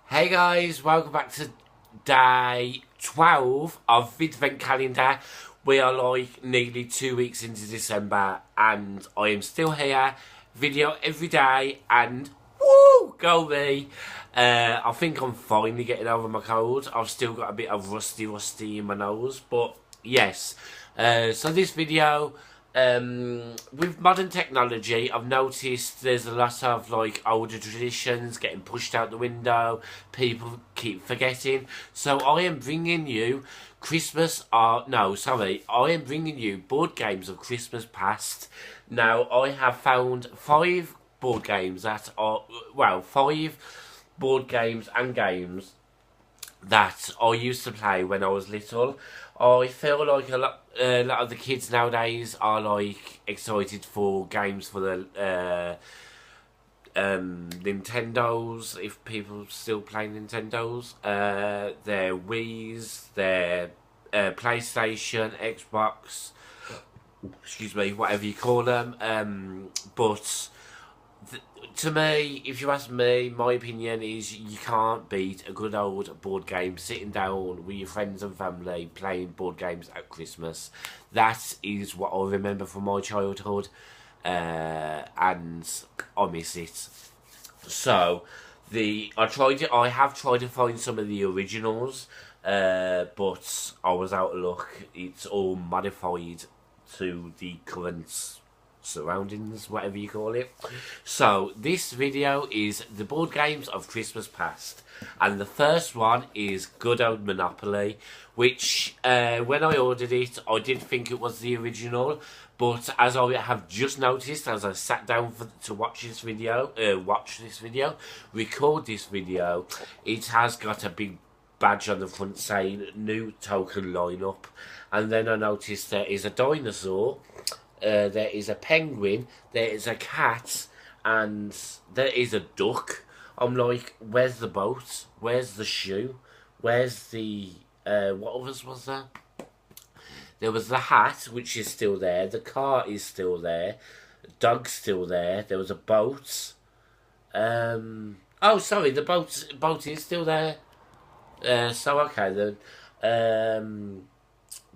Hey guys, welcome back to day 12 of Vid-vent calendar. We are like nearly 2 weeks into December and I am still here, video every day and woo, go me. I think I'm finally getting over my cold. I've still got a bit of rusty in my nose, but yes. So this video, with modern technology, I've noticed there's a lot of like older traditions getting pushed out the window. People keep forgetting. So I am bringing you I am bringing you board games of Christmas past. Now I have found five board games that are, well, five board games and games that I used to play when I was little. I feel like a lot of the kids nowadays are like excited for games for the Nintendos, if people still play Nintendos, their Wii's, their PlayStation, Xbox, excuse me, whatever you call them. But to me, if you ask me, my opinion is you can't beat a good old board game sitting down with your friends and family playing board games at Christmas. That is what I remember from my childhood, and I miss it. So, I have tried to find some of the originals, but I was out of luck. It's all modified to the current surroundings, whatever you call it. So this video is the board games of Christmas past, and the first one is good old Monopoly, which when I ordered it I did think it was the original, but as I have just noticed as I sat down to watch this video, record this video, it has got a big badge on the front saying new token lineup, and then I noticed there is a dinosaur, there is a penguin, there is a cat, and there is a duck. I'm like, where's the boat? Where's the shoe? Where's the... what others was there? There was the hat, which is still there. The car is still there. The dog's still there. There was a boat. Oh, sorry, the boat is still there. So, okay then.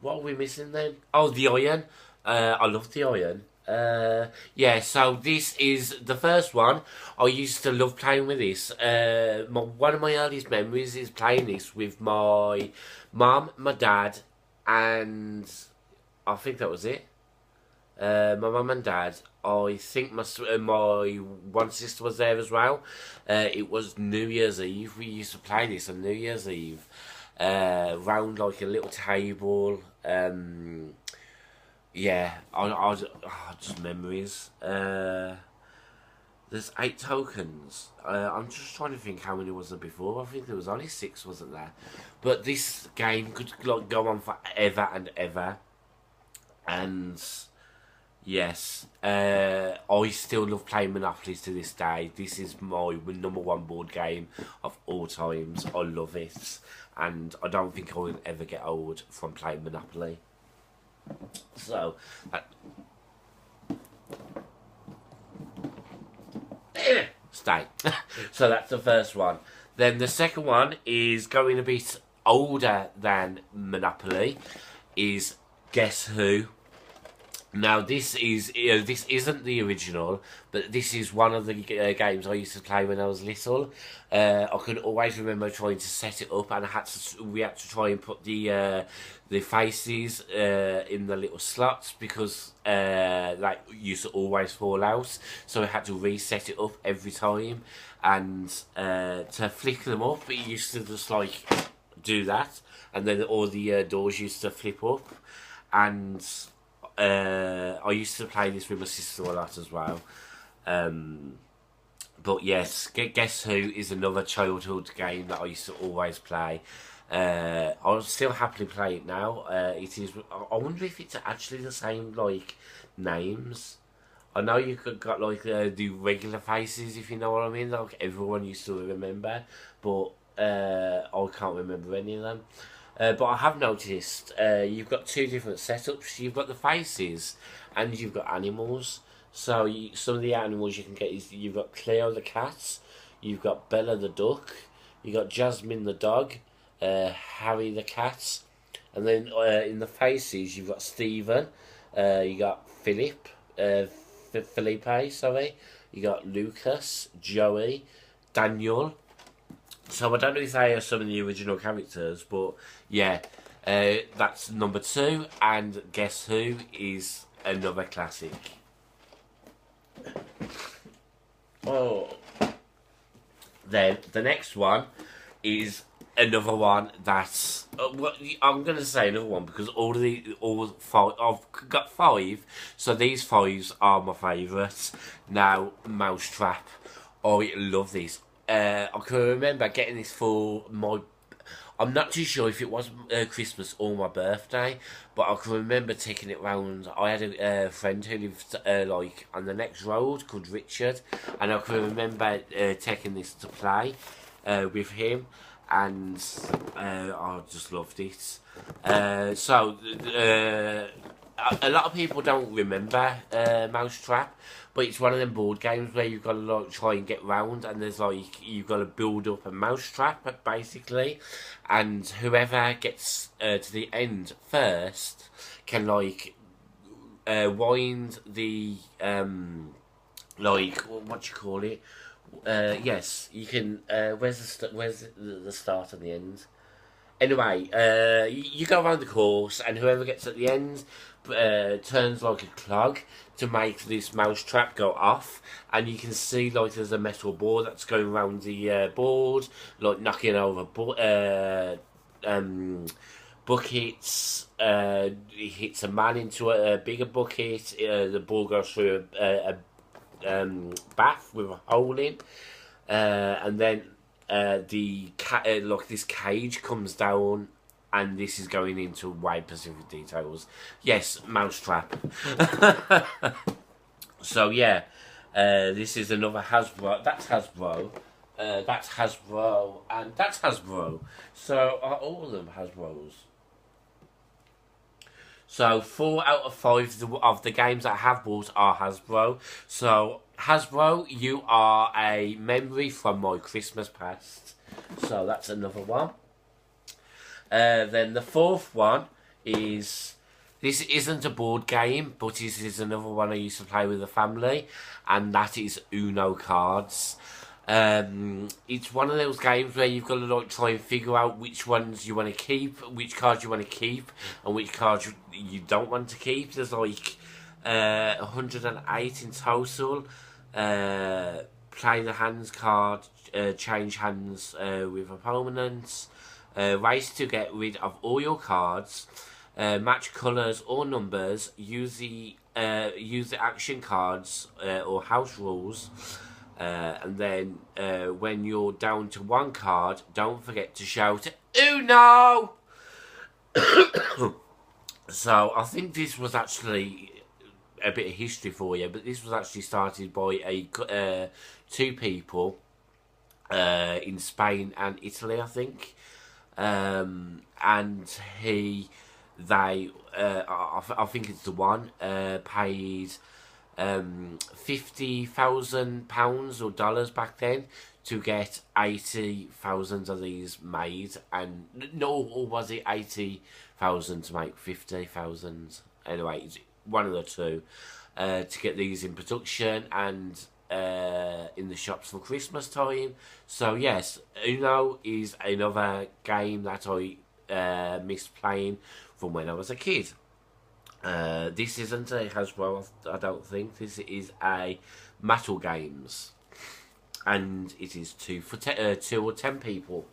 What are we missing then? Oh, the iron. I love the iron. Yeah, so this is the first one. I used to love playing with this. One of my earliest memories is playing this with my mum, my dad, and I think that was it. My mum and dad. I think my one sister was there as well. It was New Year's Eve. We used to play this on New Year's Eve, round like a little table. Yeah, just memories. There's 8 tokens. I'm just trying to think how many was there before. I think there was only 6, wasn't there? But this game could like go on forever and ever. And yes, I still love playing Monopoly to this day. This is my #1 board game of all times. I love it, and I don't think I will ever get old from playing Monopoly. So, stay. So that's the first one. Then the second one is going a bit older than Monopoly. Is Guess Who? Now this isn't the original, but this is one of the games I used to play when I was little. I can always remember trying to set it up, and we had to try and put the faces in the little slots because like used to always fall out, so we had to reset it up every time. And to flick them up, it used to just like do that, and then all the doors used to flip up. And I used to play this with my sister a lot as well. But yes, Guess Who is another childhood game that I used to always play. I'll still happily play it now. It is. I wonder if it's actually the same like names. I know you got like the regular faces, if you know what I mean. Like everyone used to remember, but I can't remember any of them. But I have noticed you've got 2 different setups. You've got the faces and you've got animals. So some of the animals you can get is you've got Cleo the cat, you've got Bella the duck, You got Jasmine the dog, Harry the cat, and then in the faces you've got Stephen, you got Philip, Felipe, sorry. You got Lucas, Joey, Daniel. So I don't know if they are some of the original characters, but yeah, that's number 2. And guess who is another classic? Oh, then the next one is another one that's I'm gonna say another one because all 5 I've got 5, so these 5 are my favourites. Now, Mousetrap, I love this. I can remember getting this for my. I'm not too sure if it was Christmas or my birthday, but I can remember taking it round. I had a friend who lived like on the next road called Richard, and I can remember taking this to play with him, and I just loved it. A lot of people don't remember Mousetrap, but it's one of them board games where you've got to like try and get round, and there's like you've got to build up a mousetrap basically, and whoever gets to the end first can like wind the like what you call it. Yes, you can. Where's the start and the end? Anyway, you go around the course, and whoever gets at the end turns like a clog to make this mousetrap go off. And you can see like there's a metal board that's going around the board, like knocking over buckets. It hits a man into a bigger bucket. The ball goes through a bath with a hole in, and then like this cage comes down, and this is going into way specific details. Yes, Mousetrap. So yeah, this is another Hasbro. That's Hasbro. That's Hasbro, and that's Hasbro. So are all of them Hasbros? So 4 out of 5 of the games that I have bought are Hasbro. So Hasbro, you are a memory from my Christmas past. So that's another one. Then the 4th one is, this isn't a board game, but this is another one I used to play with the family, and that is Uno cards. It's one of those games where you've got to like try and figure out which ones you want to keep, which cards you want to keep, and which cards you don't want to keep. There's like 108 in total. Playing the hands card, change hands with opponents, race to get rid of all your cards, match colours or numbers, use the action cards or house rules. And then when you're down to 1 card, don't forget to shout Uno! So I think this was actually a bit of history for you, but this was actually started by 2 people in Spain and Italy, I think. And I think it's the one paid £50,000 or dollars back then to get 80,000 of these made, and no, or was it 80,000 to make 50,000? Anyway, it's one of the two to get these in production and in the shops for Christmas time. So yes, Uno is another game that I missed playing from when I was a kid. This isn't a Hasbro, I don't think. This is a Metal Games, and it is 2 or 10 people.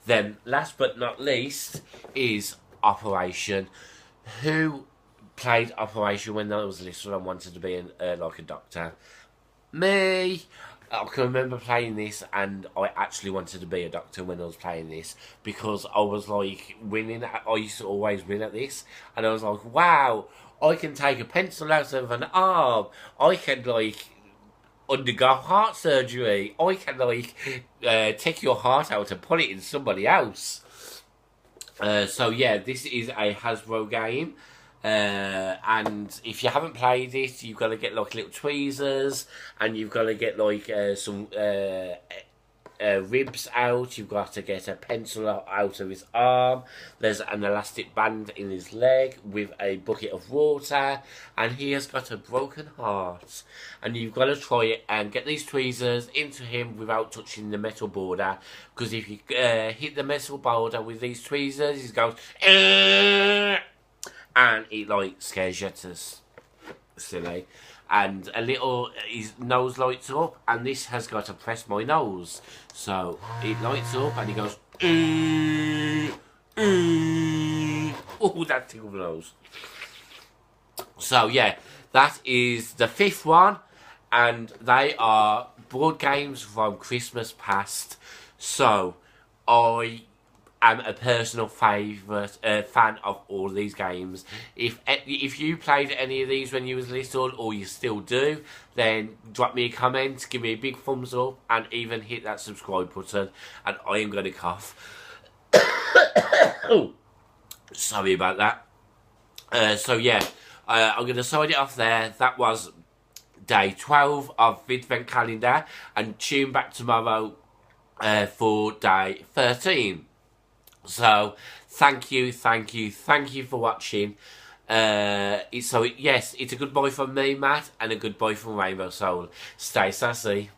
Then, last but not least, is Operation. Who played Operation when I was little and wanted to be like a doctor? Me! I can remember playing this, and I actually wanted to be a doctor when I was playing this, because I was like winning. I used to always win at this, and I was like, wow, I can take a pencil out of an arm, I can like undergo heart surgery, I can like take your heart out and put it in somebody else. So yeah, this is a Hasbro game. And if you haven't played it, you've got to get like little tweezers, and you've got to get like some ribs out. You've got to get a pencil out of his arm. There's an elastic band in his leg with a bucket of water, and he has got a broken heart. And you've got to try it and get these tweezers into him without touching the metal border, because if you hit the metal border with these tweezers, he goes, and it like scares you to silly. And a little, his nose lights up, and this has got to press my nose. So it lights up, and he goes, oh, that tickle my nose. So yeah, that is the 5th one, and they are board games from Christmas past. So I am a personal favourite fan of all these games. If you played any of these when you was little, or you still do, then drop me a comment, give me a big thumbs up, and even hit that subscribe button. And I am going to cough. Oh, sorry about that. So yeah, I'm going to sign it off there. That was day 12 of Vid-vent calendar, and tune back tomorrow for day 13. So, thank you for watching. Yes, it's a goodbye from me, Matt, and a goodbye from Rainbow Soul. Stay sassy.